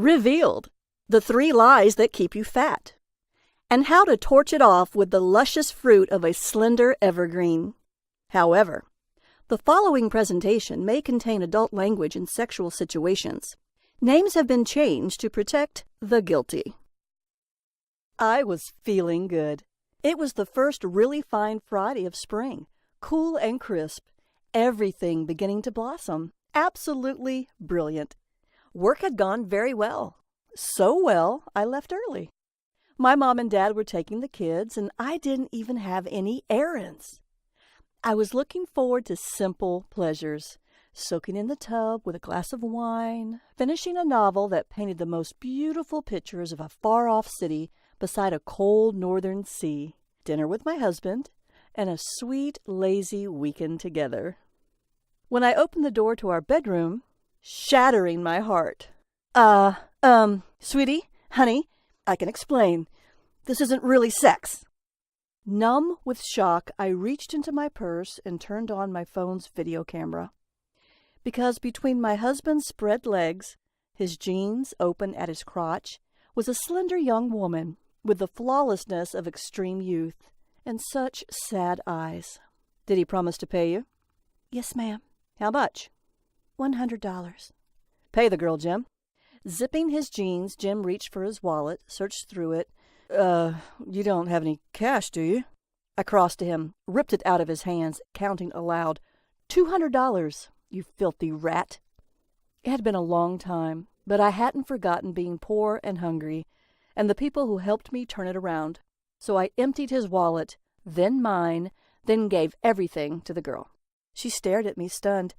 Revealed: the 3 lies that keep you fat, and how to torch it off with the luscious fruit of a slender evergreen. However, the following presentation may contain adult language and sexual situations. Names have been changed to protect the guilty. I was feeling good. It was the first really fine Friday of spring, cool and crisp, everything beginning to blossom. Absolutely brilliant. Work had gone very well. So well, I left early. My mom and dad were taking the kids, and I didn't even have any errands. I was looking forward to simple pleasures, soaking in the tub with a glass of wine, finishing a novel that painted the most beautiful pictures of a far-off city beside a cold northern sea, dinner with my husband, and a sweet, lazy weekend together. When I opened the door to our bedroom, shattering my heart. Sweetie, honey, I can explain. This isn't really sex. Numb with shock, I reached into my purse and turned on my phone's video camera. Because between my husband's spread legs, his jeans open at his crotch, was a slender young woman with the flawlessness of extreme youth and such sad eyes. Did he promise to pay you? Yes, ma'am. How much? $100. Pay the girl, Jim. Zipping his jeans, Jim reached for his wallet, searched through it. You don't have any cash, do you? I crossed to him, ripped it out of his hands, counting aloud. $200, you filthy rat. It had been a long time, but I hadn't forgotten being poor and hungry, and the people who helped me turn it around. So I emptied his wallet, then mine, then gave everything to the girl. She stared at me, stunned.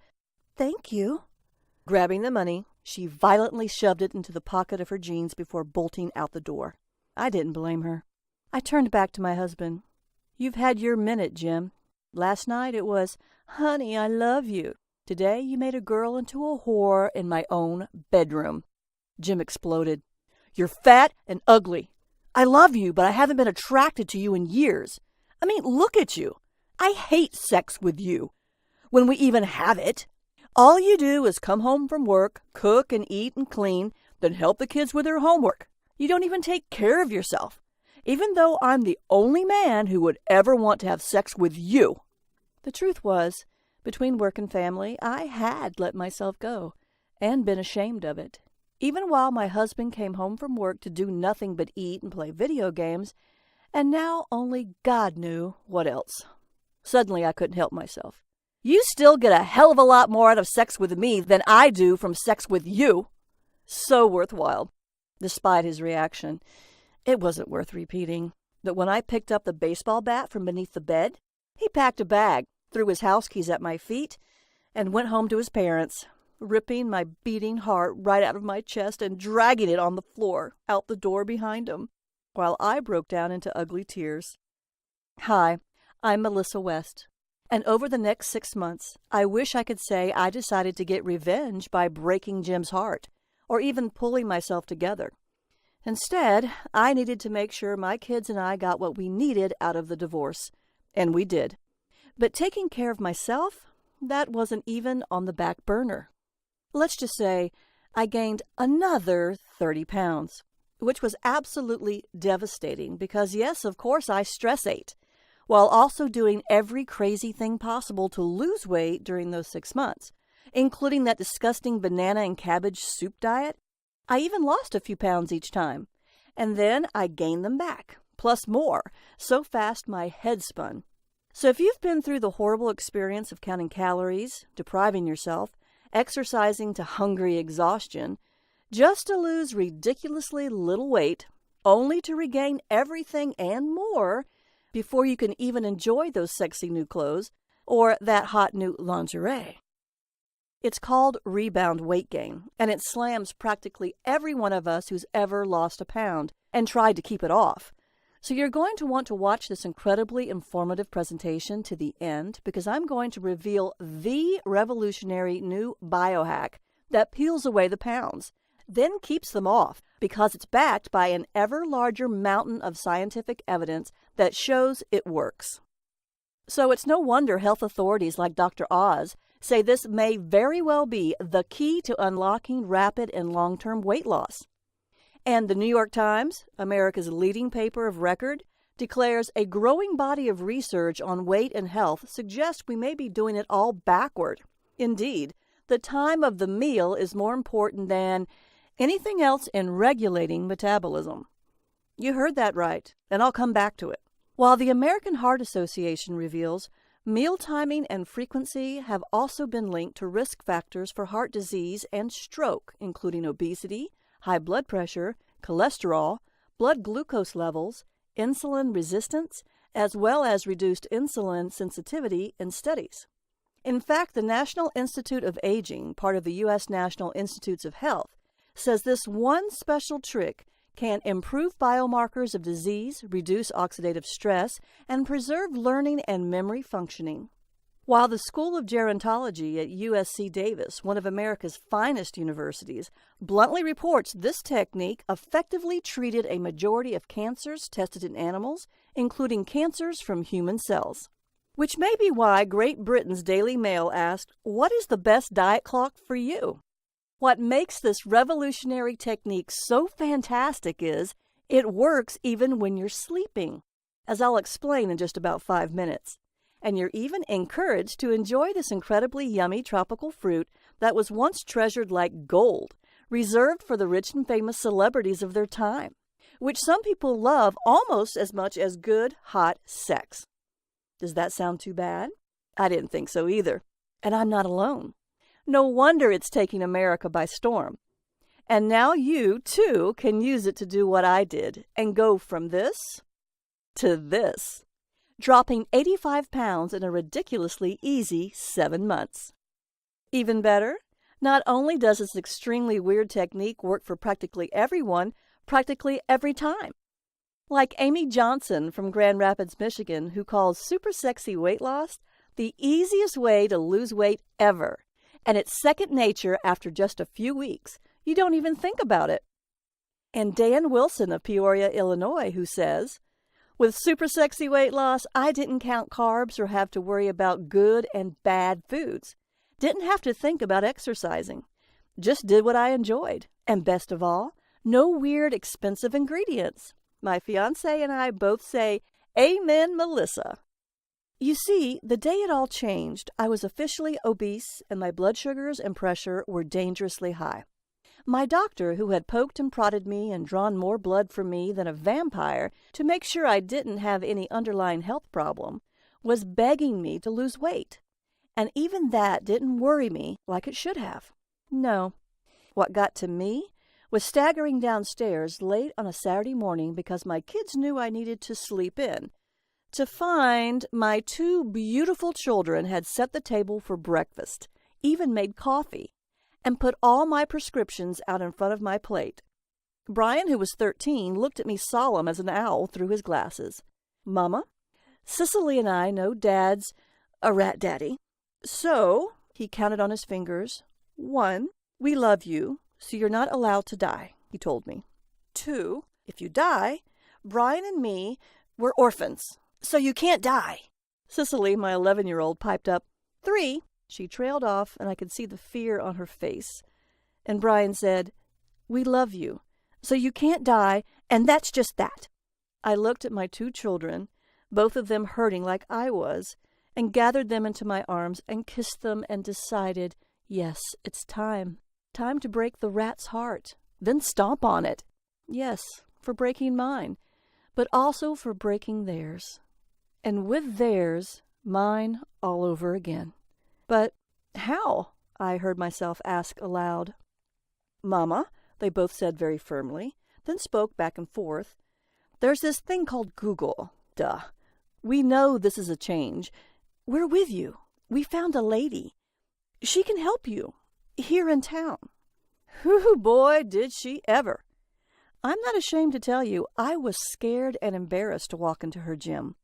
Thank you. Grabbing the money, she violently shoved it into the pocket of her jeans before bolting out the door. I didn't blame her. I turned back to my husband. You've had your minute, Jim. Last night it was, honey, I love you. Today you made a girl into a whore in my own bedroom. Jim exploded. You're fat and ugly. I love you, but I haven't been attracted to you in years. I mean, look at you. I hate sex with you. When we even have it. All you do is come home from work, cook and eat and clean, then help the kids with their homework. You don't even take care of yourself, even though I'm the only man who would ever want to have sex with you. The truth was, between work and family, I had let myself go and been ashamed of it. Even while my husband came home from work to do nothing but eat and play video games, and now only God knew what else. Suddenly I couldn't help myself. You still get a hell of a lot more out of sex with me than I do from sex with you. So worthwhile. Despite his reaction, it wasn't worth repeating. But when I picked up the baseball bat from beneath the bed, he packed a bag, threw his house keys at my feet, and went home to his parents, ripping my beating heart right out of my chest and dragging it on the floor, out the door behind him, while I broke down into ugly tears. Hi, I'm Melissa West. And over the next 6 months, I wish I could say I decided to get revenge by breaking Jim's heart, or even pulling myself together. Instead, I needed to make sure my kids and I got what we needed out of the divorce. And we did. But taking care of myself, that wasn't even on the back burner. Let's just say I gained another 30 pounds, which was absolutely devastating because, yes, of course, I stress ate, while also doing every crazy thing possible to lose weight during those 6 months, including that disgusting banana and cabbage soup diet. I even lost a few pounds each time, and then I gained them back, plus more, so fast my head spun. So if you've been through the horrible experience of counting calories, depriving yourself, exercising to hungry exhaustion, just to lose ridiculously little weight, only to regain everything and more before you can even enjoy those sexy new clothes or that hot new lingerie. It's called rebound weight gain, and it slams practically every one of us who's ever lost a pound and tried to keep it off. So you're going to want to watch this incredibly informative presentation to the end because I'm going to reveal the revolutionary new biohack that peels away the pounds, then keeps them off because it's backed by an ever larger mountain of scientific evidence that shows it works. So it's no wonder health authorities like Dr. Oz say this may very well be the key to unlocking rapid and long-term weight loss. And the New York Times, America's leading paper of record, declares a growing body of research on weight and health suggests we may be doing it all backward. Indeed, the time of the meal is more important than anything else in regulating metabolism. You heard that right, and I'll come back to it. While the American Heart Association reveals meal timing and frequency have also been linked to risk factors for heart disease and stroke, including obesity, high blood pressure, cholesterol, blood glucose levels, insulin resistance, as well as reduced insulin sensitivity in studies. In fact, the National Institute of Aging, part of the U.S. National Institutes of Health, says this one special trick can improve biomarkers of disease, reduce oxidative stress, and preserve learning and memory functioning. While the School of Gerontology at USC Davis, one of America's finest universities, bluntly reports this technique effectively treated a majority of cancers tested in animals, including cancers from human cells. Which may be why Great Britain's Daily Mail asked, "What is the best diet clock for you?" What makes this revolutionary technique so fantastic is it works even when you're sleeping, as I'll explain in just about 5 minutes. And you're even encouraged to enjoy this incredibly yummy tropical fruit that was once treasured like gold, reserved for the rich and famous celebrities of their time, which some people love almost as much as good, hot sex. Does that sound too bad? I didn't think so either. And I'm not alone. No wonder it's taking America by storm. And now you, too, can use it to do what I did and go from this to this, dropping 85 pounds in a ridiculously easy 7 months. Even better, not only does this extremely weird technique work for practically everyone, practically every time. Like Amy Johnson from Grand Rapids, Michigan, who calls super sexy weight loss the easiest way to lose weight ever. And it's second nature after just a few weeks. You don't even think about it. And Dan Wilson of Peoria, Illinois, who says, "With super sexy weight loss, I didn't count carbs or have to worry about good and bad foods. Didn't have to think about exercising. Just did what I enjoyed. And best of all, no weird, expensive ingredients. My fiancé and I both say, 'Amen, Melissa.'" You see, the day it all changed, I was officially obese and my blood sugars and pressure were dangerously high. My doctor, who had poked and prodded me and drawn more blood from me than a vampire to make sure I didn't have any underlying health problem, was begging me to lose weight. And even that didn't worry me like it should have. No. What got to me was staggering downstairs late on a Saturday morning because my kids knew I needed to sleep in, to find my 2 beautiful children had set the table for breakfast, even made coffee, and put all my prescriptions out in front of my plate. Brian, who was 13, looked at me solemn as an owl through his glasses. "Mama, Cicely and I know Dad's a rat daddy. So," he counted on his fingers, "1, we love you, so you're not allowed to die," he told me. 2, if you die, Brian and me, we're orphans. So you can't die." Cicely, my 11-year-old, piped up, 3. She trailed off, and I could see the fear on her face. And Brian said, "We love you, so you can't die, and that's just that." I looked at my 2 children, both of them hurting like I was, and gathered them into my arms and kissed them and decided, yes, it's time. Time to break the rat's heart, then stomp on it. Yes, for breaking mine, but also for breaking theirs. And with theirs, mine all over again. "But how?" I heard myself ask aloud. "Mama," they both said very firmly, then spoke back and forth. "There's this thing called Google. Duh. We know this is a change. We're with you. We found a lady. She can help you. Here in town." Whew, boy, did she ever. I'm not ashamed to tell you, I was scared and embarrassed to walk into her gym.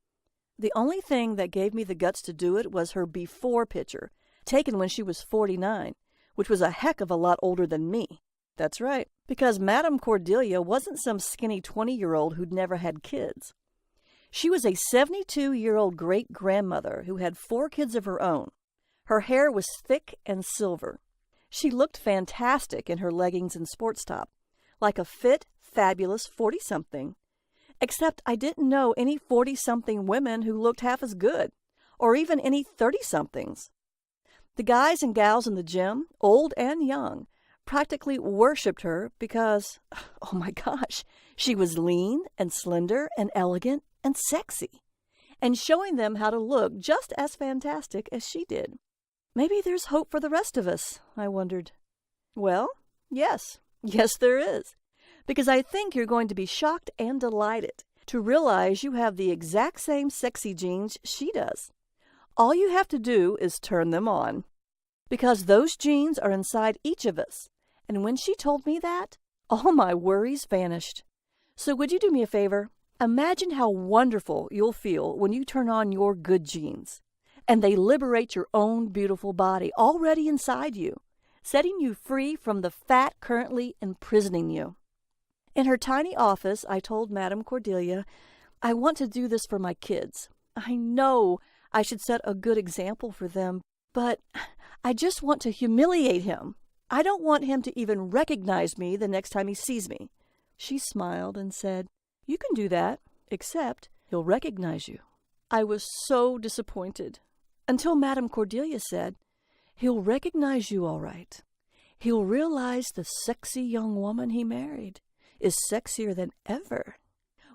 The only thing that gave me the guts to do it was her before picture, taken when she was 49, which was a heck of a lot older than me. That's right, because Madame Cordelia wasn't some skinny 20-year-old who'd never had kids. She was a 72-year-old great-grandmother who had 4 kids of her own. Her hair was thick and silver. She looked fantastic in her leggings and sports top, like a fit, fabulous 40-something. Except I didn't know any 40-something women who looked half as good, or even any 30-somethings. The guys and gals in the gym, old and young, practically worshipped her because, oh my gosh, she was lean and slender and elegant and sexy, and showing them how to look just as fantastic as she did. Maybe there's hope for the rest of us, I wondered. Well, yes, there is, because I think you're going to be shocked and delighted to realize you have the exact same sexy genes she does. All you have to do is turn them on, because those genes are inside each of us. And when she told me that, all my worries vanished. So would you do me a favor? Imagine how wonderful you'll feel when you turn on your good genes, and they liberate your own beautiful body already inside you, setting you free from the fat currently imprisoning you. In her tiny office, I told Madame Cordelia, I want to do this for my kids. I know I should set a good example for them, but I just want to humiliate him. I don't want him to even recognize me the next time he sees me. She smiled and said, You can do that, except he'll recognize you. I was so disappointed, until Madame Cordelia said, He'll recognize you all right. He'll realize the sexy young woman he married is sexier than ever,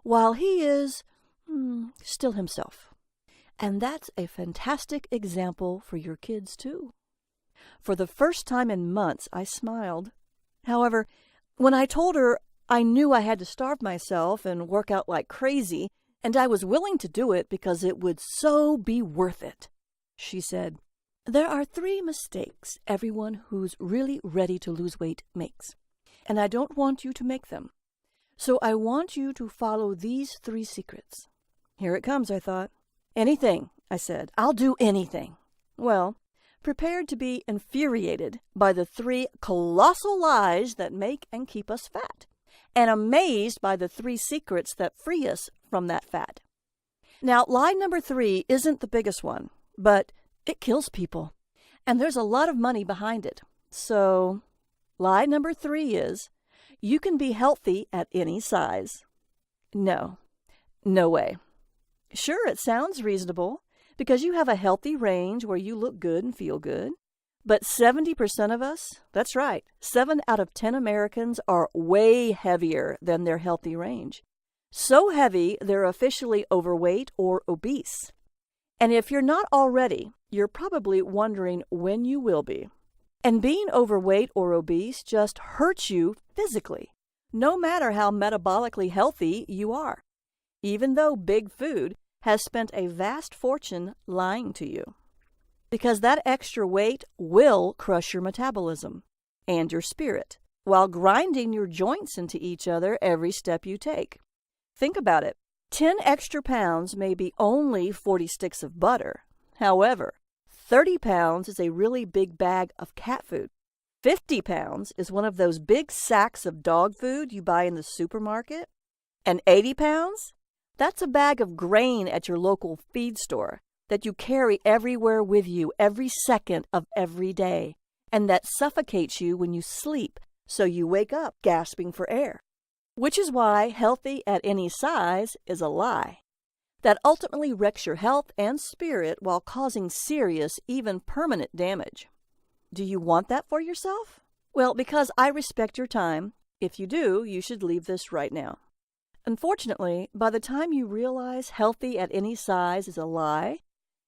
while he is still himself. And that's a fantastic example for your kids, too. For the first time in months, I smiled. However, when I told her I knew I had to starve myself and work out like crazy, and I was willing to do it because it would so be worth it, she said, There are 3 mistakes everyone who's really ready to lose weight makes, and I don't want you to make them. So I want you to follow these 3 secrets. Here it comes, I thought. Anything, I said. I'll do anything. Well, prepared to be infuriated by the 3 colossal lies that make and keep us fat, and amazed by the 3 secrets that free us from that fat. Now, lie number 3 isn't the biggest one, but it kills people, and there's a lot of money behind it. So, lie number 3 is, you can be healthy at any size. No way. Sure, it sounds reasonable, because you have a healthy range where you look good and feel good. But 70% of us, that's right, 7 out of 10 Americans are way heavier than their healthy range. So heavy, they're officially overweight or obese. And if you're not already, you're probably wondering when you will be. And being overweight or obese just hurts you physically, no matter how metabolically healthy you are, even though Big Food has spent a vast fortune lying to you. Because that extra weight will crush your metabolism and your spirit, while grinding your joints into each other every step you take. Think about it. 10 extra pounds may be only 40 sticks of butter. However, 30 pounds is a really big bag of cat food. 50 pounds is one of those big sacks of dog food you buy in the supermarket. And 80 pounds? That's a bag of grain at your local feed store that you carry everywhere with you every second of every day, and that suffocates you when you sleep, so you wake up gasping for air. Which is why healthy at any size is a lie that ultimately wrecks your health and spirit while causing serious, even permanent damage. Do you want that for yourself? Well, because I respect your time, if you do, you should leave this right now. Unfortunately, by the time you realize healthy at any size is a lie,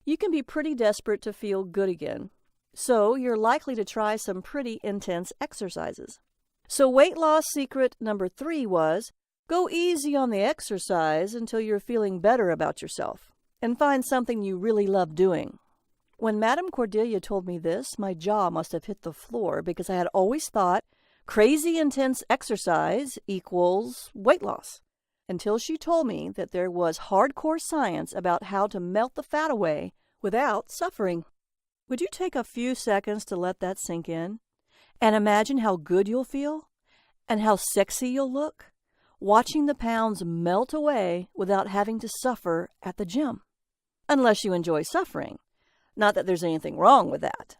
you can be pretty desperate to feel good again. So you're likely to try some pretty intense exercises. So weight loss secret number 3 was, go easy on the exercise until you're feeling better about yourself, and find something you really love doing. When Madame Cordelia told me this, my jaw must have hit the floor because I had always thought crazy intense exercise equals weight loss, until she told me that there was hardcore science about how to melt the fat away without suffering. Would you take a few seconds to let that sink in? And imagine how good you'll feel and how sexy you'll look, watching the pounds melt away without having to suffer at the gym. Unless you enjoy suffering. Not that there's anything wrong with that.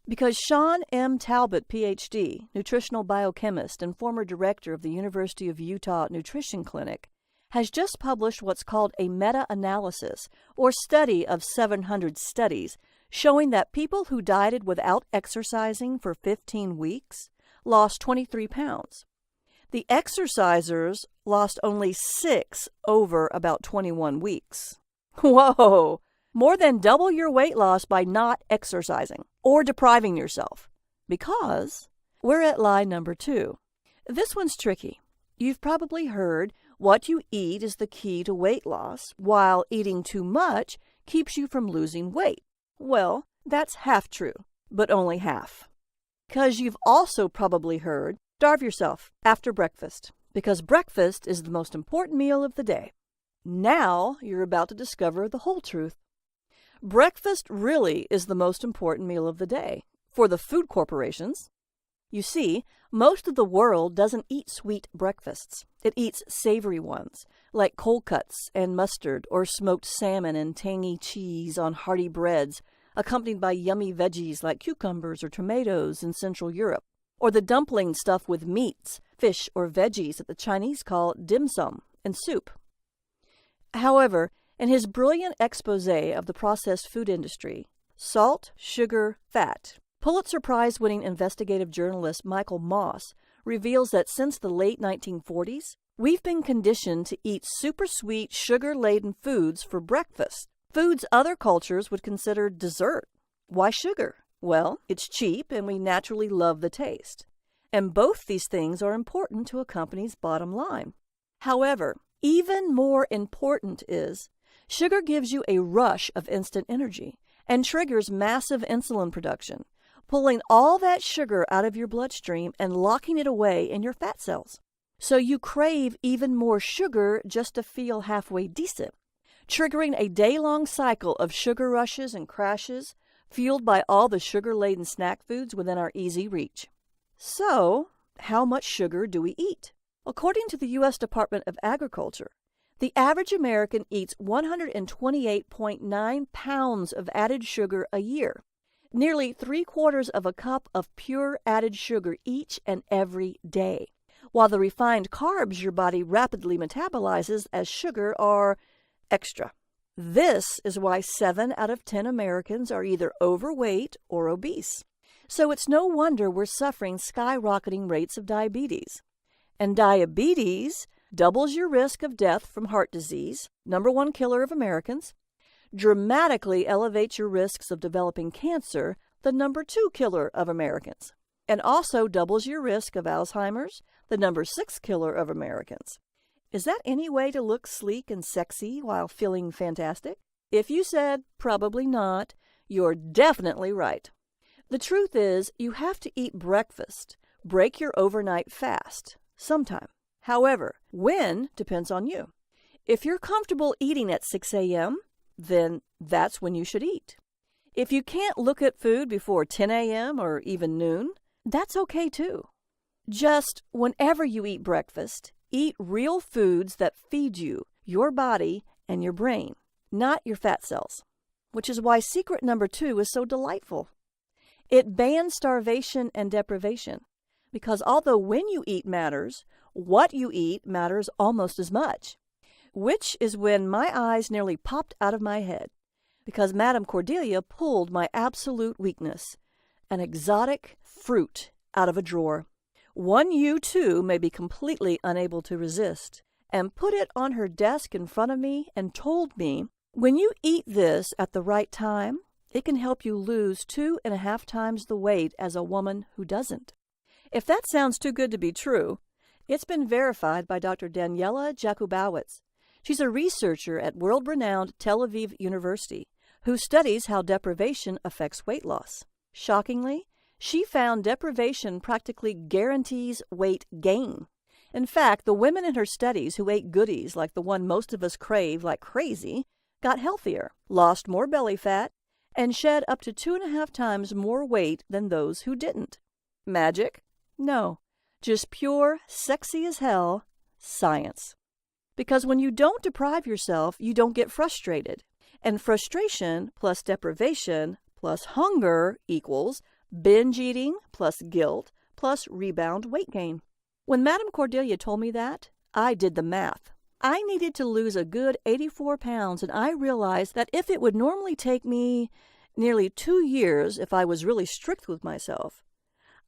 Because Sean M. Talbot, Ph.D., nutritional biochemist and former director of the University of Utah Nutrition Clinic, has just published what's called a meta-analysis, or study of 700 studies, showing that people who dieted without exercising for 15 weeks lost 23 pounds. The exercisers lost only 6 over about 21 weeks. Whoa! More than double your weight loss by not exercising or depriving yourself. Because we're at lie number 2. This one's tricky. You've probably heard what you eat is the key to weight loss, while eating too much keeps you from losing weight. Well, that's half true, but only half. Because you've also probably heard, starve yourself after breakfast, because breakfast is the most important meal of the day. Now you're about to discover the whole truth. Breakfast really is the most important meal of the day for the food corporations. You see, most of the world doesn't eat sweet breakfasts. It eats savory ones, like cold cuts and mustard, or smoked salmon and tangy cheese on hearty breads, accompanied by yummy veggies like cucumbers or tomatoes in Central Europe, or the dumpling stuffed with meats, fish, or veggies that the Chinese call dim sum, and soup. However, in his brilliant expose of the processed food industry, Salt, Sugar, Fat, Pulitzer Prize-winning investigative journalist Michael Moss reveals that since the late 1940s, we've been conditioned to eat super sweet, sugar-laden foods for breakfast, foods other cultures would consider dessert. Why sugar? Well, it's cheap and we naturally love the taste. And both these things are important to a company's bottom line. However, even more important is sugar gives you a rush of instant energy and triggers massive insulin production, pulling all that sugar out of your bloodstream and locking it away in your fat cells. So you crave even more sugar just to feel halfway decent, triggering a day-long cycle of sugar rushes and crashes, fueled by all the sugar-laden snack foods within our easy reach. So, how much sugar do we eat? According to the U.S. Department of Agriculture, the average American eats 128.9 pounds of added sugar a year, nearly 3/4 of a cup of pure added sugar each and every day, while the refined carbs your body rapidly metabolizes as sugar are extra. This is why 7 out of 10 Americans are either overweight or obese. So it's no wonder we're suffering skyrocketing rates of diabetes. And diabetes doubles your risk of death from heart disease, #1 killer of Americans, dramatically elevates your risks of developing cancer, the #2 killer of Americans, and also doubles your risk of Alzheimer's, the #6 killer of Americans. Is that any way to look sleek and sexy while feeling fantastic? If you said probably not, you're definitely right. The truth is, you have to eat breakfast, break your overnight fast, sometime. However, when depends on you. If you're comfortable eating at 6 a.m., then that's when you should eat. If you can't look at food before 10 a.m. or even noon, that's okay too. Just whenever you eat breakfast, eat real foods that feed you, your body, and your brain, not your fat cells, which is why secret #2 is so delightful. It bans starvation and deprivation, because although when you eat matters, what you eat matters almost as much, which is when my eyes nearly popped out of my head, because Madame Cordelia pulled my absolute weakness, an exotic fruit, out of a drawer, one you too may be completely unable to resist, and put it on her desk in front of me and told me, when you eat this at the right time, it can help you lose 2.5 times the weight as a woman who doesn't. If that sounds too good to be true, it's been verified by Dr. Daniela Jakubowicz. She's a researcher at world-renowned Tel Aviv University who studies how deprivation affects weight loss. Shockingly, she found deprivation practically guarantees weight gain. In fact, the women in her studies who ate goodies like the one most of us crave like crazy got healthier, lost more belly fat, and shed up to 2.5 times more weight than those who didn't. Magic? No. Just pure, sexy as hell science. Because when you don't deprive yourself, you don't get frustrated. And frustration plus deprivation plus hunger equals binge eating plus guilt plus rebound weight gain. When Madame Cordelia told me that, I did the math. I needed to lose a good 84 pounds, and I realized that if it would normally take me nearly 2 years if I was really strict with myself,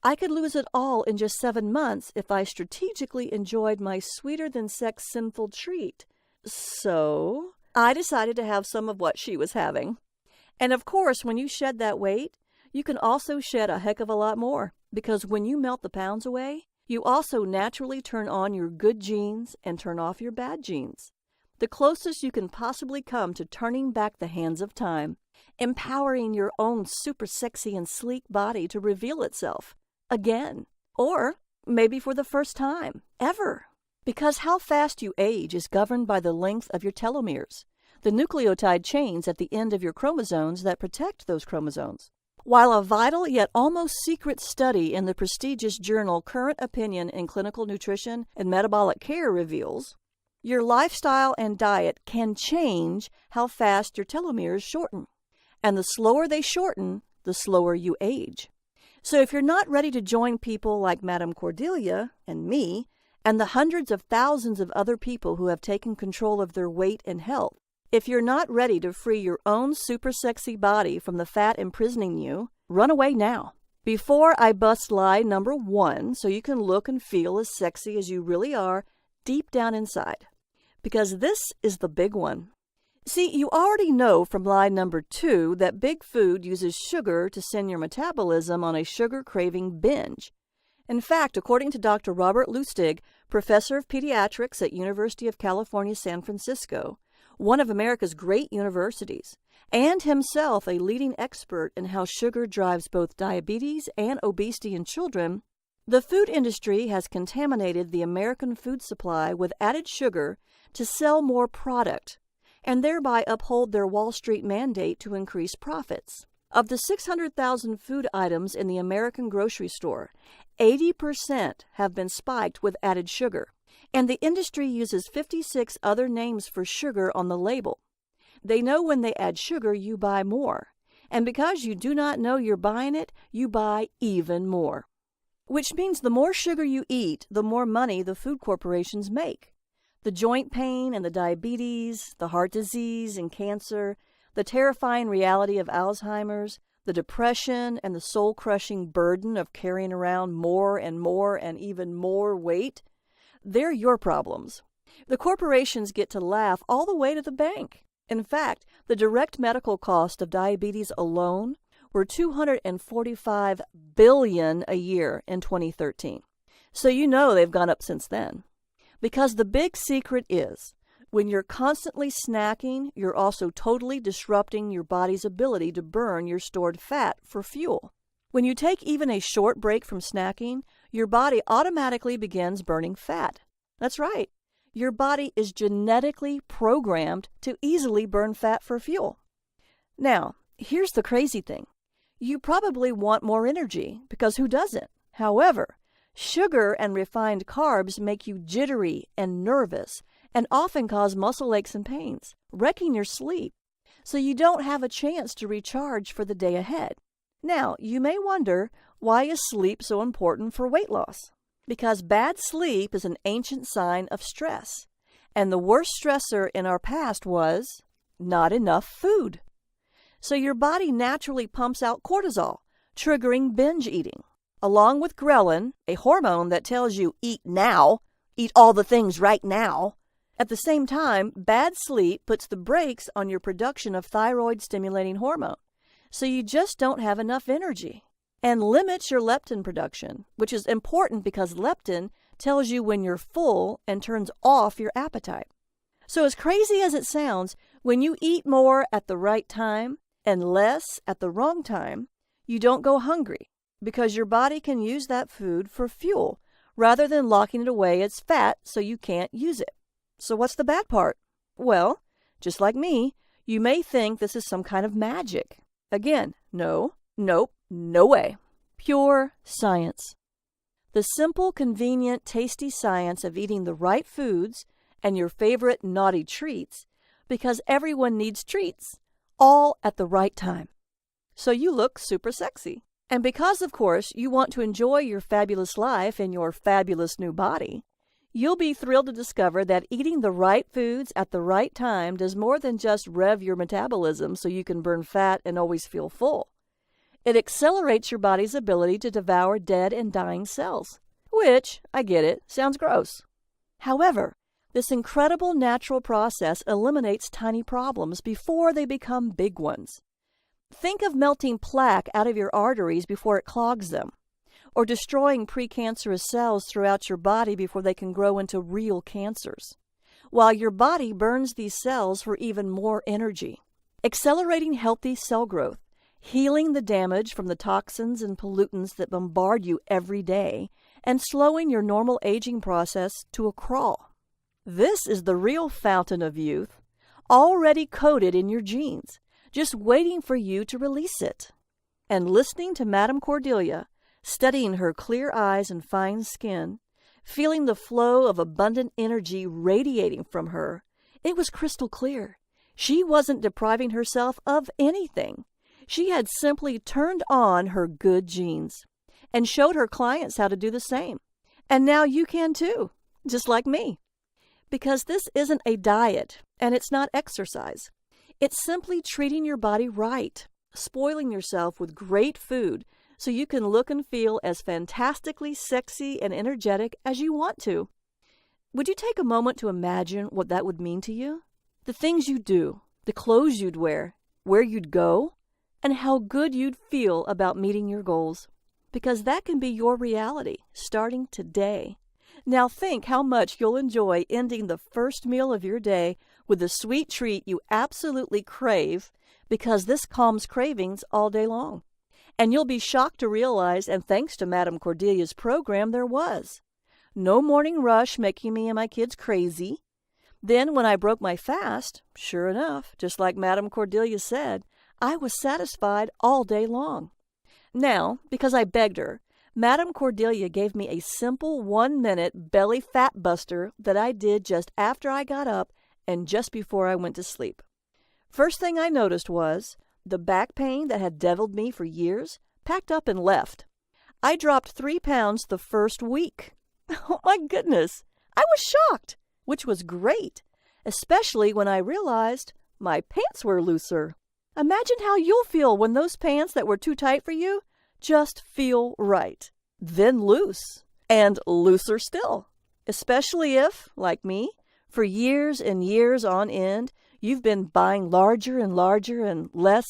I could lose it all in just 7 months if I strategically enjoyed my sweeter-than-sex sinful treat. So I decided to have some of what she was having. And of course, when you shed that weight, you can also shed a heck of a lot more, because when you melt the pounds away, you also naturally turn on your good genes and turn off your bad genes. The closest you can possibly come to turning back the hands of time, empowering your own super sexy and sleek body to reveal itself again, or maybe for the first time ever. Because how fast you age is governed by the length of your telomeres, the nucleotide chains at the end of your chromosomes that protect those chromosomes. While a vital yet almost secret study in the prestigious journal Current Opinion in Clinical Nutrition and Metabolic Care reveals, your lifestyle and diet can change how fast your telomeres shorten. And the slower they shorten, the slower you age. So if you're not ready to join people like Madame Cordelia and me, and the hundreds of thousands of other people who have taken control of their weight and health, if you're not ready to free your own super sexy body from the fat imprisoning you, run away now. Before I bust lie number 1, so you can look and feel as sexy as you really are deep down inside. Because this is the big one. See, you already know from lie number 2 that big food uses sugar to send your metabolism on a sugar-craving binge. In fact, according to Dr. Robert Lustig, professor of pediatrics at University of California, San Francisco, one of America's great universities, and himself a leading expert in how sugar drives both diabetes and obesity in children, the food industry has contaminated the American food supply with added sugar to sell more product, and thereby uphold their Wall Street mandate to increase profits. Of the 600,000 food items in the American grocery store, 80% have been spiked with added sugar, and the industry uses 56 other names for sugar on the label. They know when they add sugar, you buy more, and because you do not know you're buying it, you buy even more. Which means the more sugar you eat, the more money the food corporations make. The joint pain and the diabetes, the heart disease and cancer, the terrifying reality of Alzheimer's, the depression and the soul-crushing burden of carrying around more and even more weight, they're your problems. The corporations get to laugh all the way to the bank. In fact, the direct medical cost of diabetes alone were $245 billion a year in 2013. So you know they've gone up since then. Because the big secret is, when you're constantly snacking, you're also totally disrupting your body's ability to burn your stored fat for fuel. When you take even a short break from snacking, your body automatically begins burning fat. That's right. Your body is genetically programmed to easily burn fat for fuel. Now, here's the crazy thing. You probably want more energy, because who doesn't? However, sugar and refined carbs make you jittery and nervous and often cause muscle aches and pains, wrecking your sleep, so you don't have a chance to recharge for the day ahead. Now, you may wonder, why is sleep so important for weight loss? Because bad sleep is an ancient sign of stress, and the worst stressor in our past was not enough food. So your body naturally pumps out cortisol, triggering binge eating, along with ghrelin, a hormone that tells you eat now, eat all the things right now. At the same time, bad sleep puts the brakes on your production of thyroid-stimulating hormone, so you just don't have enough energy, and limits your leptin production, which is important because leptin tells you when you're full and turns off your appetite. So as crazy as it sounds, when you eat more at the right time and less at the wrong time, you don't go hungry, because your body can use that food for fuel rather than locking it away as fat so you can't use it. So what's the bad part? Well, just like me, you may think this is some kind of magic. Again, no way. Pure science. The simple, convenient, tasty science of eating the right foods and your favorite naughty treats, because everyone needs treats, all at the right time. So you look super sexy. And because, of course, you want to enjoy your fabulous life in your fabulous new body, you'll be thrilled to discover that eating the right foods at the right time does more than just rev your metabolism so you can burn fat and always feel full. It accelerates your body's ability to devour dead and dying cells, which, I get it, sounds gross. However, this incredible natural process eliminates tiny problems before they become big ones. Think of melting plaque out of your arteries before it clogs them, or destroying precancerous cells throughout your body before they can grow into real cancers, while your body burns these cells for even more energy, accelerating healthy cell growth, healing the damage from the toxins and pollutants that bombard you every day, and slowing your normal aging process to a crawl. This is the real fountain of youth, already coded in your genes, just waiting for you to release it. And listening to Madame Cordelia, studying her clear eyes and fine skin, feeling the flow of abundant energy radiating from her, it was crystal clear. She wasn't depriving herself of anything. She had simply turned on her good genes and showed her clients how to do the same. And now you can too, just like me. Because this isn't a diet and it's not exercise. It's simply treating your body right, spoiling yourself with great food so you can look and feel as fantastically sexy and energetic as you want to. Would you take a moment to imagine what that would mean to you? The things you'd do, the clothes you'd wear, where you'd go, and how good you'd feel about meeting your goals. Because that can be your reality starting today. Now think how much you'll enjoy ending the first meal of your day with the sweet treat you absolutely crave, because this calms cravings all day long. And you'll be shocked to realize, and thanks to Madame Cordelia's program, there was. No morning rush making me and my kids crazy. Then when I broke my fast, sure enough, just like Madame Cordelia said, I was satisfied all day long. Now, because I begged her, Madame Cordelia gave me a simple 1-minute belly fat buster that I did just after I got up and just before I went to sleep. First thing I noticed was the back pain that had deviled me for years packed up and left. I dropped 3 pounds the first week. Oh my goodness! I was shocked, which was great, especially when I realized my pants were looser. Imagine how you'll feel when those pants that were too tight for you just feel right, then loose, and looser still. Especially if, like me, for years and years on end, you've been buying larger and larger and less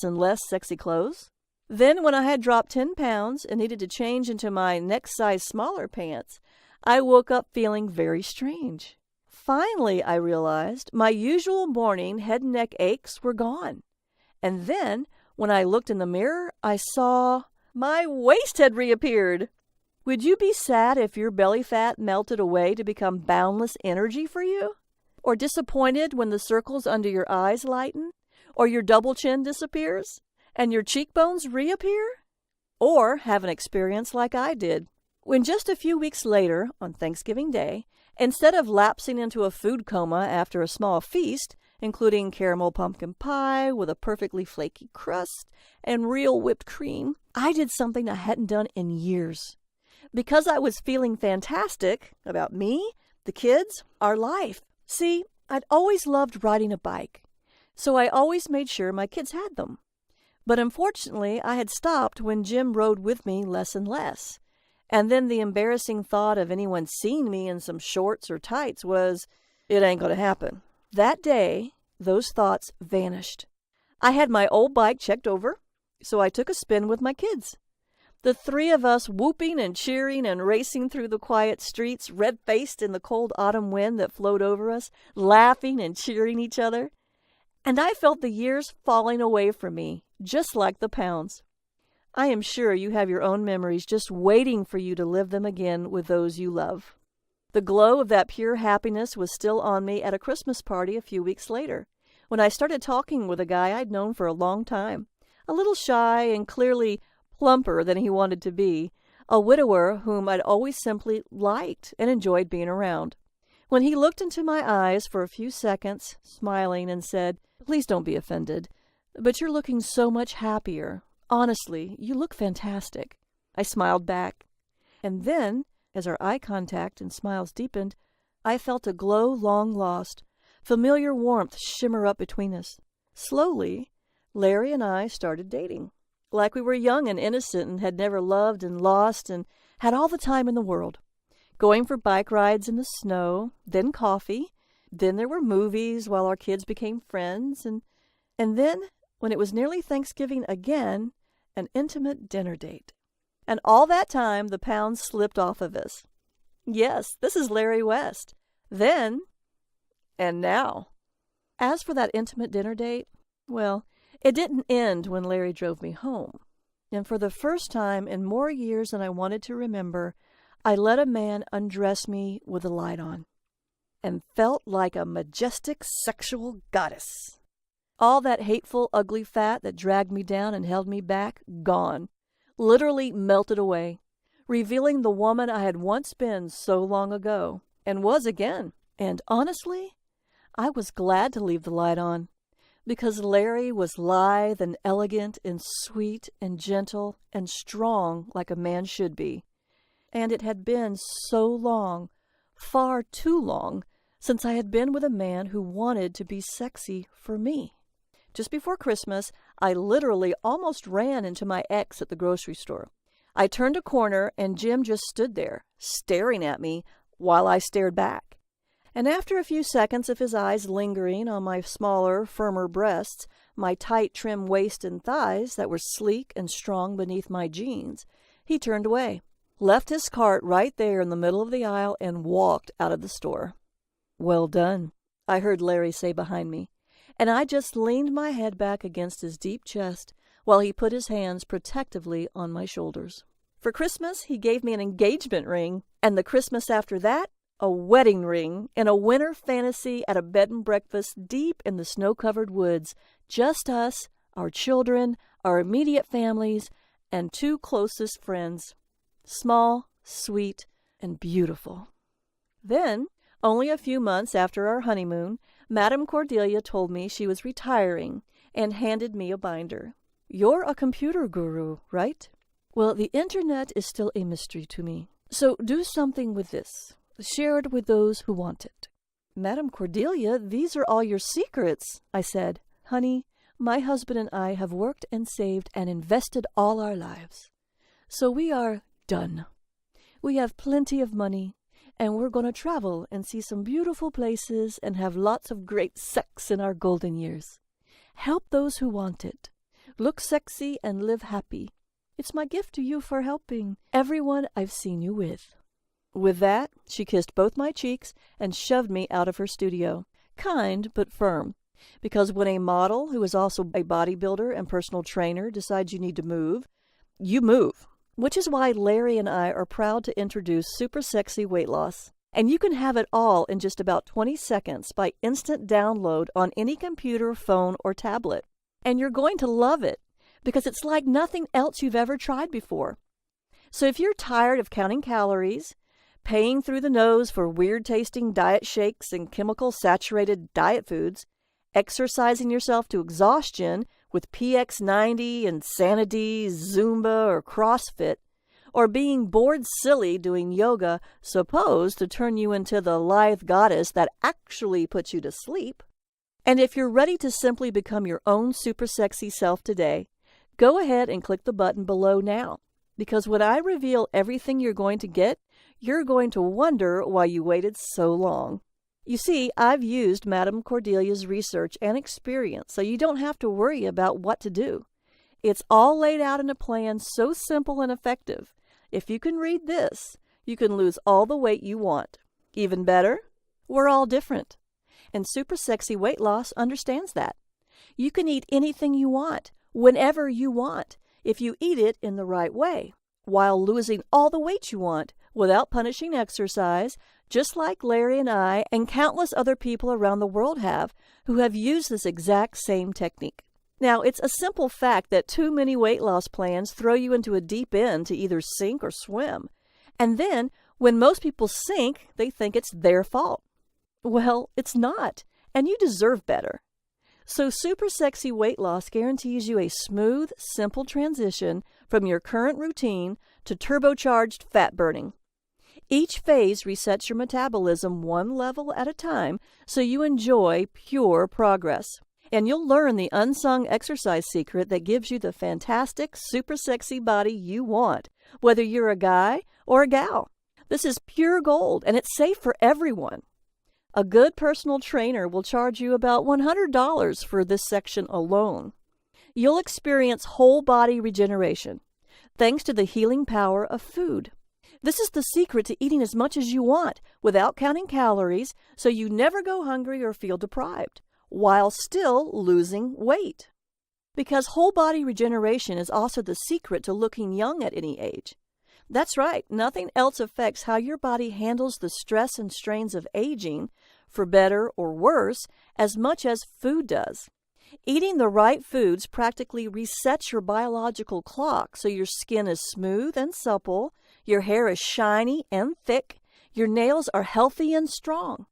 sexy clothes. Then when I had dropped 10 pounds and needed to change into my next size smaller pants, I woke up feeling very strange. Finally, I realized my usual morning head and neck aches were gone. And then, when I looked in the mirror, I saw my waist had reappeared. Would you be sad if your belly fat melted away to become boundless energy for you? Or disappointed when the circles under your eyes lighten? Or your double chin disappears? And your cheekbones reappear? Or have an experience like I did, when just a few weeks later, on Thanksgiving Day, instead of lapsing into a food coma after a small feast, including caramel pumpkin pie with a perfectly flaky crust and real whipped cream, I did something I hadn't done in years. Because I was feeling fantastic about me, the kids, our life. See, I'd always loved riding a bike, so I always made sure my kids had them. But unfortunately, I had stopped when Jim rode with me less and less. And then the embarrassing thought of anyone seeing me in some shorts or tights was, it ain't going to happen. That day, those thoughts vanished. I had my old bike checked over, so I took a spin with my kids. The 3 of us whooping and cheering and racing through the quiet streets, red-faced in the cold autumn wind that flowed over us, laughing and cheering each other. And I felt the years falling away from me, just like the pounds. I am sure you have your own memories just waiting for you to live them again with those you love. The glow of that pure happiness was still on me at a Christmas party a few weeks later, when I started talking with a guy I'd known for a long time, a little shy and clearly plumper than he wanted to be, a widower whom I'd always simply liked and enjoyed being around. When he looked into my eyes for a few seconds, smiling, and said, "Please don't be offended, but you're looking so much happier. Honestly, you look fantastic." I smiled back. And then, as our eye contact and smiles deepened, I felt a glow long lost, familiar warmth shimmer up between us. Slowly, Larry and I started dating, like we were young and innocent and had never loved and lost and had all the time in the world. Going for bike rides in the snow, then coffee, then there were movies while our kids became friends, and then, when it was nearly Thanksgiving again, an intimate dinner date. And all that time, the pounds slipped off of us. Yes, this is Larry West. Then, and now. As for that intimate dinner date, well, it didn't end when Larry drove me home. And for the first time in more years than I wanted to remember, I let a man undress me with the light on, and felt like a majestic sexual goddess. All that hateful, ugly fat that dragged me down and held me back, gone, literally melted away, revealing the woman I had once been so long ago, and was again. And honestly, I was glad to leave the light on, because Larry was lithe and elegant and sweet and gentle and strong like a man should be. And it had been so long, far too long, since I had been with a man who wanted to be sexy for me. Just before Christmas, I literally almost ran into my ex at the grocery store. I turned a corner and Jim just stood there, staring at me while I stared back. And after a few seconds of his eyes lingering on my smaller, firmer breasts, my tight, trim waist and thighs that were sleek and strong beneath my jeans, he turned away, left his cart right there in the middle of the aisle, and walked out of the store. "Well done," I heard Larry say behind me, and I just leaned my head back against his deep chest while he put his hands protectively on my shoulders. For Christmas, he gave me an engagement ring, and the Christmas after that, a wedding ring in a winter fantasy at a bed and breakfast deep in the snow-covered woods, just us, our children, our immediate families, and 2 closest friends. Small, sweet, and beautiful. Then, only a few months after our honeymoon, Madame Cordelia told me she was retiring and handed me a binder. "You're a computer guru, right? Well, the internet is still a mystery to me. So do something with this. Share it with those who want it." "Madame Cordelia, these are all your secrets," I said. "Honey, my husband and I have worked and saved and invested all our lives. So we are done. We have plenty of money, and we're going to travel and see some beautiful places and have lots of great sex in our golden years. Help those who want it. Look sexy and live happy. It's my gift to you for helping everyone I've seen you with." With that, she kissed both my cheeks and shoved me out of her studio. Kind, but firm. Because when a model who is also a bodybuilder and personal trainer decides you need to move, you move. Which is why Larry and I are proud to introduce Super Sexy Weight Loss. And you can have it all in just about 20 seconds by instant download on any computer, phone, or tablet. And you're going to love it, because it's like nothing else you've ever tried before. So if you're tired of counting calories, paying through the nose for weird-tasting diet shakes and chemical-saturated diet foods, exercising yourself to exhaustion with PX90, Insanity, Zumba, or CrossFit, or being bored silly doing yoga supposed to turn you into the lithe goddess that actually puts you to sleep, and if you're ready to simply become your own super sexy self today, go ahead and click the button below now, because when I reveal everything you're going to get, you're going to wonder why you waited so long. You see, I've used Madame Cordelia's research and experience, so you don't have to worry about what to do. It's all laid out in a plan so simple and effective. If you can read this, you can lose all the weight you want. Even better, we're all different. And Super Sexy Weight Loss understands that. You can eat anything you want, whenever you want, if you eat it in the right way, while losing all the weight you want without punishing exercise, just like Larry and I and countless other people around the world have who have used this exact same technique. Now, it's a simple fact that too many weight loss plans throw you into a deep end to either sink or swim. And then, when most people sink, they think it's their fault. Well, it's not, and you deserve better. So Super Sexy Weight Loss guarantees you a smooth, simple transition from your current routine to turbocharged fat burning. Each phase resets your metabolism one level at a time so you enjoy pure progress. And you'll learn the unsung exercise secret that gives you the fantastic, super sexy body you want, whether you're a guy or a gal. This is pure gold, and it's safe for everyone. A good personal trainer will charge you about $100 for this section alone. You'll experience whole body regeneration, thanks to the healing power of food. This is the secret to eating as much as you want without counting calories, so you never go hungry or feel deprived, while still losing weight. Because whole body regeneration is also the secret to looking young at any age. That's right, nothing else affects how your body handles the stress and strains of aging, for better or worse, as much as food does. Eating the right foods practically resets your biological clock so your skin is smooth and supple, your hair is shiny and thick, your nails are healthy and strong.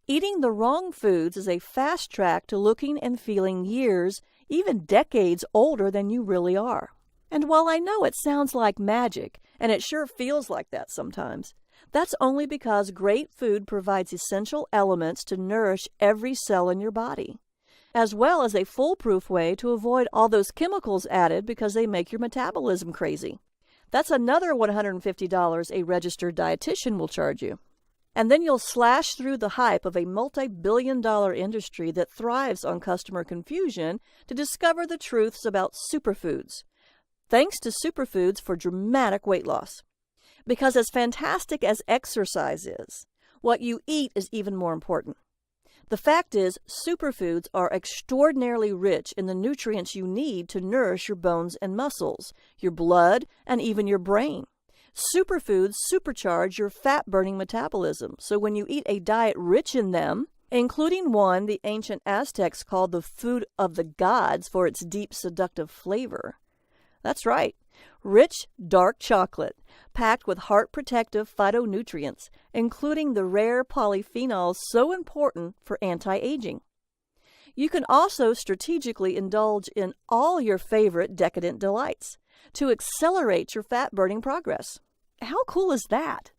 Eating the wrong foods is a fast track to looking and feeling years, even decades older than you really are. And while I know it sounds like magic, and it sure feels like that sometimes, that's only because great food provides essential elements to nourish every cell in your body, as well as a foolproof way to avoid all those chemicals added because they make your metabolism crazy. That's another $150 a registered dietitian will charge you. And then you'll slash through the hype of a multi-billion-dollar industry that thrives on customer confusion to discover the truths about superfoods. Thanks to superfoods for dramatic weight loss. Because as fantastic as exercise is, what you eat is even more important. The fact is, superfoods are extraordinarily rich in the nutrients you need to nourish your bones and muscles, your blood, and even your brain. Superfoods supercharge your fat-burning metabolism, so when you eat a diet rich in them, including one the ancient Aztecs called the food of the gods for its deep, seductive flavor. That's right, rich, dark chocolate, packed with heart-protective phytonutrients, including the rare polyphenols so important for anti-aging. You can also strategically indulge in all your favorite decadent delights to accelerate your fat-burning progress. How cool is that?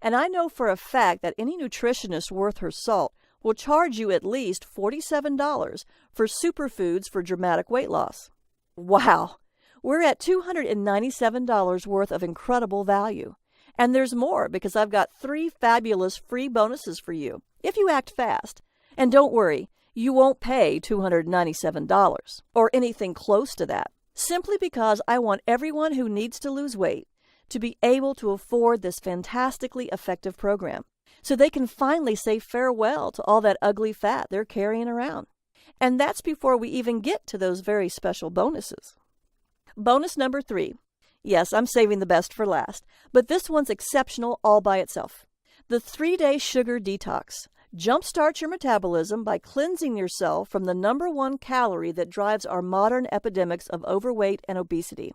And I know for a fact that any nutritionist worth her salt will charge you at least $47 for superfoods for dramatic weight loss. Wow! We're at $297 worth of incredible value. And there's more because I've got 3 fabulous free bonuses for you if you act fast. And don't worry, you won't pay $297 or anything close to that, simply because I want everyone who needs to lose weight to be able to afford this fantastically effective program so they can finally say farewell to all that ugly fat they're carrying around. And that's before we even get to those very special bonuses. Bonus number 3. Yes, I'm saving the best for last, but this one's exceptional all by itself. The 3-day sugar detox. Jumpstart your metabolism by cleansing yourself from the number 1 calorie that drives our modern epidemics of overweight and obesity.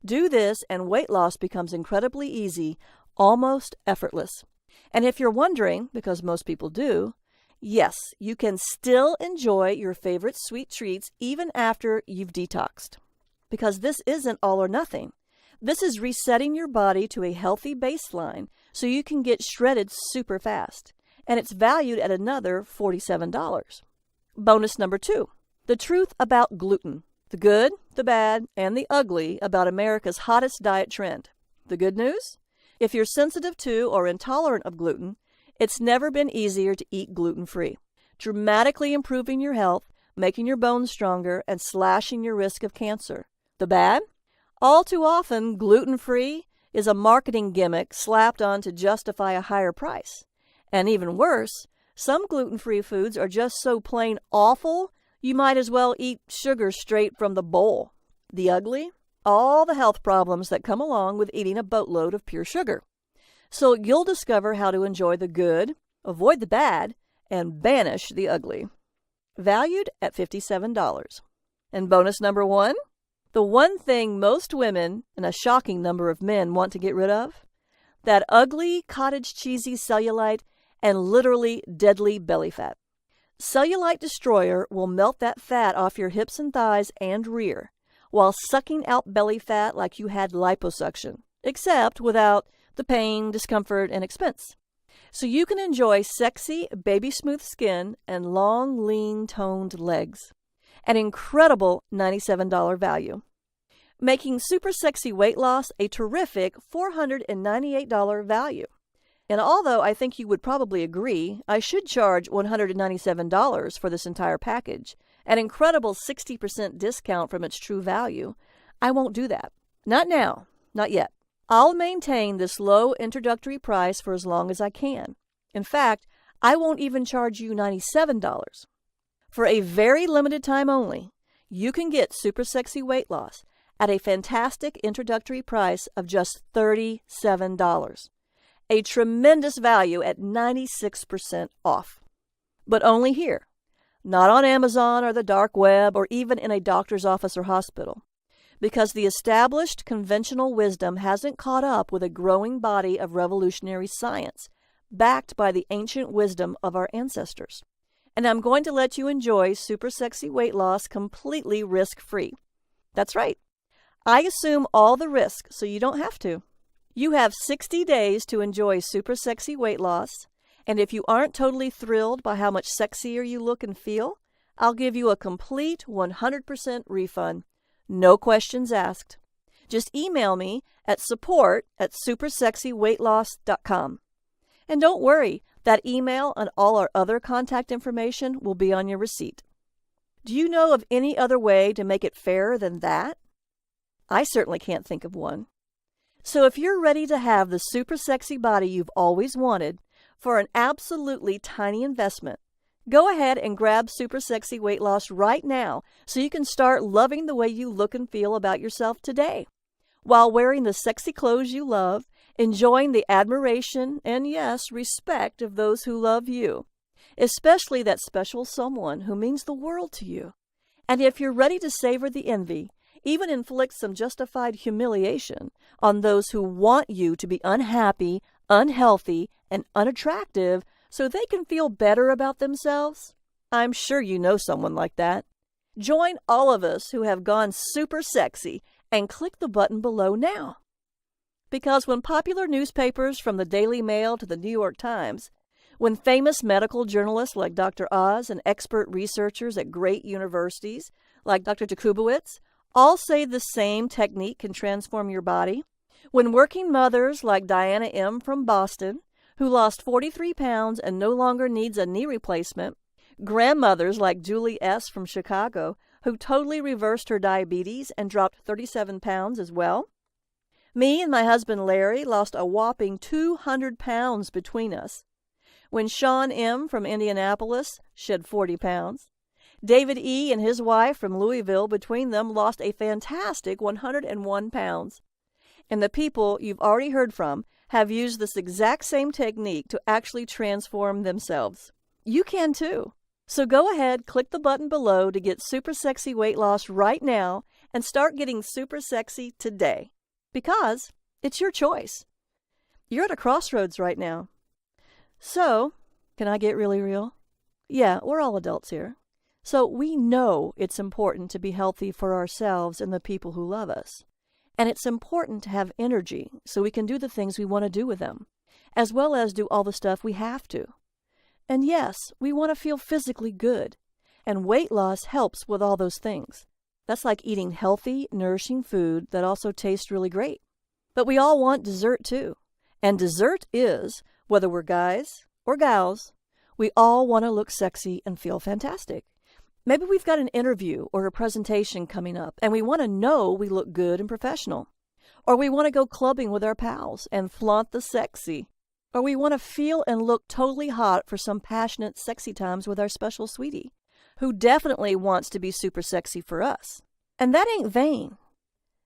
Do this and weight loss becomes incredibly easy, almost effortless. And if you're wondering, because most people do, yes, you can still enjoy your favorite sweet treats even after you've detoxed. Because this isn't all or nothing. This is resetting your body to a healthy baseline so you can get shredded super fast. And it's valued at another $47. Bonus number 2. The truth about gluten. The good, the bad, and the ugly about America's hottest diet trend. The good news? If you're sensitive to or intolerant of gluten, it's never been easier to eat gluten-free, dramatically improving your health, making your bones stronger, and slashing your risk of cancer. The bad? All too often, gluten-free is a marketing gimmick slapped on to justify a higher price. And even worse, some gluten-free foods are just so plain awful, you might as well eat sugar straight from the bowl. The ugly? All the health problems that come along with eating a boatload of pure sugar. So you'll discover how to enjoy the good, avoid the bad, and banish the ugly. Valued at $57. And bonus number 1? The one thing most women, and a shocking number of men, want to get rid of? That ugly, cottage cheesy cellulite and literally deadly belly fat. Cellulite Destroyer will melt that fat off your hips and thighs and rear, while sucking out belly fat like you had liposuction, except without the pain, discomfort, and expense. So you can enjoy sexy, baby-smooth skin and long, lean, toned legs. An incredible $97 value, making super sexy weight loss a terrific $498 value. And although I think you would probably agree, I should charge $197 for this entire package, an incredible 60% discount from its true value, I won't do that. Not now. Not yet. I'll maintain this low introductory price for as long as I can. In fact, I won't even charge you $97. For a very limited time only, you can get Super Sexy Weight Loss at a fantastic introductory price of just $37. A tremendous value at 96% off. But only here. Not on Amazon or the dark web or even in a doctor's office or hospital. Because the established conventional wisdom hasn't caught up with a growing body of revolutionary science, backed by the ancient wisdom of our ancestors. And I'm going to let you enjoy Super Sexy Weight Loss completely risk-free. That's right. I assume all the risk so you don't have to. You have 60 days to enjoy Super Sexy Weight Loss, and if you aren't totally thrilled by how much sexier you look and feel, I'll give you a complete 100% refund. No questions asked. Just email me at support@supersexyweightloss.com. And don't worry, that email and all our other contact information will be on your receipt. Do you know of any other way to make it fairer than that? I certainly can't think of one. So if you're ready to have the super sexy body you've always wanted for an absolutely tiny investment, go ahead and grab Super Sexy Weight Loss right now so you can start loving the way you look and feel about yourself today, while wearing the sexy clothes you love, enjoying the admiration and, yes, respect of those who love you, especially that special someone who means the world to you. And if you're ready to savor the envy, even inflict some justified humiliation on those who want you to be unhappy, unhealthy, and unattractive so they can feel better about themselves, I'm sure you know someone like that. Join all of us who have gone super sexy and click the button below now. Because when popular newspapers from the Daily Mail to the New York Times, when famous medical journalists like Dr. Oz and expert researchers at great universities like Dr. Jakubowicz all say the same technique can transform your body, when working mothers like Diana M. from Boston, who lost 43 pounds and no longer needs a knee replacement, grandmothers like Julie S. from Chicago, who totally reversed her diabetes and dropped 37 pounds as well, me and my husband Larry lost a whopping 200 pounds between us, when Sean M. from Indianapolis shed 40 pounds, David E. and his wife from Louisville, between them, lost a fantastic 101 pounds. And the people you've already heard from have used this exact same technique to actually transform themselves. You can too. So go ahead, click the button below to get Super Sexy Weight Loss right now and start getting super sexy today. Because it's your choice. You're at a crossroads right now. So, can I get really real? Yeah, we're all adults here. So we know it's important to be healthy for ourselves and the people who love us. And it's important to have energy so we can do the things we want to do with them, as well as do all the stuff we have to. And yes, we want to feel physically good, and weight loss helps with all those things. That's like eating healthy, nourishing food that also tastes really great. But we all want dessert too. And dessert is, whether we're guys or gals, we all want to look sexy and feel fantastic. Maybe we've got an interview or a presentation coming up, and we want to know we look good and professional. Or we want to go clubbing with our pals and flaunt the sexy. Or we want to feel and look totally hot for some passionate sexy times with our special sweetie, who definitely wants to be super sexy for us. And that ain't vain.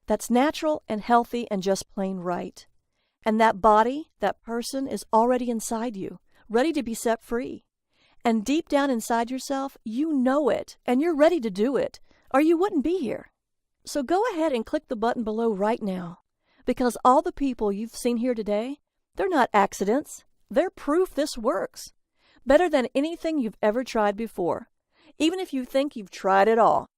That's natural and healthy and just plain right. And that body, that person is already inside you, ready to be set free. And deep down inside yourself, you know it, and you're ready to do it, or you wouldn't be here. So go ahead and click the button below right now, because all the people you've seen here today, they're not accidents. They're proof this works. Better than anything you've ever tried before, even if you think you've tried it all.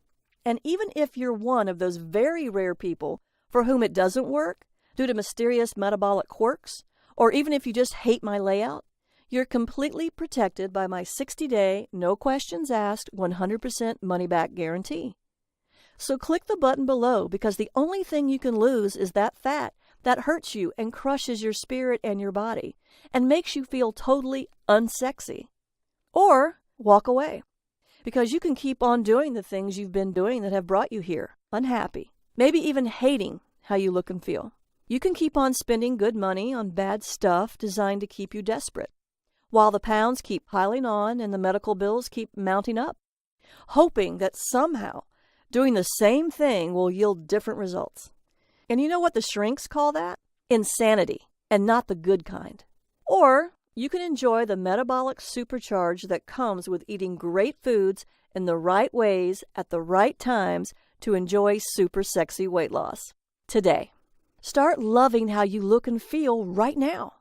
And even if you're one of those very rare people for whom it doesn't work due to mysterious metabolic quirks, or even if you just hate my layout, you're completely protected by my 60-day, no questions asked, 100% money-back guarantee. So click the button below, because the only thing you can lose is that fat that hurts you and crushes your spirit and your body and makes you feel totally unsexy. Or walk away, because you can keep on doing the things you've been doing that have brought you here, unhappy, maybe even hating how you look and feel. You can keep on spending good money on bad stuff designed to keep you desperate, while the pounds keep piling on and the medical bills keep mounting up, hoping that somehow doing the same thing will yield different results. And you know what the shrinks call that? Insanity, and not the good kind. Or you can enjoy the metabolic supercharge that comes with eating great foods in the right ways at the right times to enjoy super sexy weight loss today. Start loving how you look and feel right now.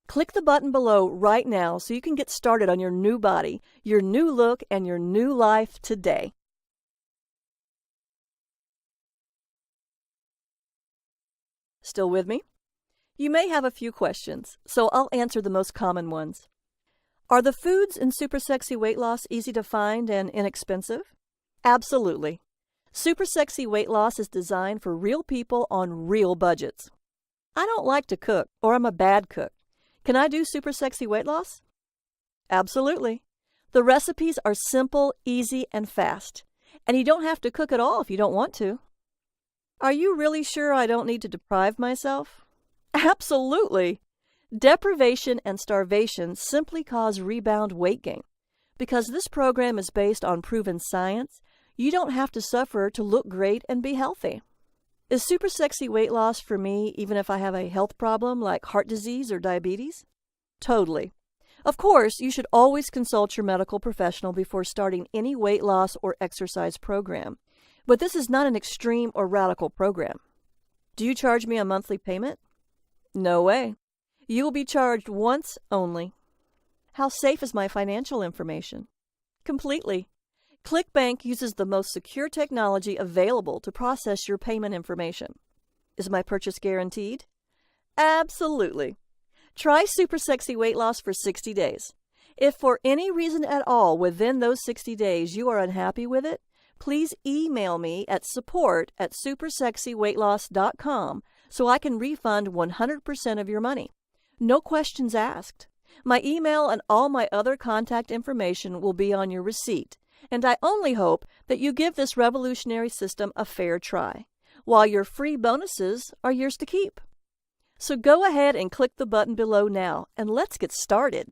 Click the button below right now so you can get started on your new body, your new look, and your new life today. Still with me? You may have a few questions, so I'll answer the most common ones. Are the foods in Super Sexy Weight Loss easy to find and inexpensive? Absolutely. Super Sexy Weight Loss is designed for real people on real budgets. I don't like to cook, or I'm a bad cook. Can I do Super Sexy Weight Loss? Absolutely. The recipes are simple, easy, and fast. And you don't have to cook at all if you don't want to. Are you really sure I don't need to deprive myself? Absolutely. Deprivation and starvation simply cause rebound weight gain. Because this program is based on proven science, you don't have to suffer to look great and be healthy. Is Super Sexy Weight Loss for me even if I have a health problem like heart disease or diabetes? Totally. Of course, you should always consult your medical professional before starting any weight loss or exercise program. But this is not an extreme or radical program. Do you charge me a monthly payment? No way. You will be charged once only. How safe is my financial information? Completely. ClickBank uses the most secure technology available to process your payment information. Is my purchase guaranteed? Absolutely. Try Super Sexy Weight Loss for 60 days. If for any reason at all within those 60 days you are unhappy with it, please email me at support@supersexyweightloss.com so I can refund 100% of your money. No questions asked. My email and all my other contact information will be on your receipt, and I only hope that you give this revolutionary system a fair try, while your free bonuses are yours to keep. So go ahead and click the button below now, and let's get started.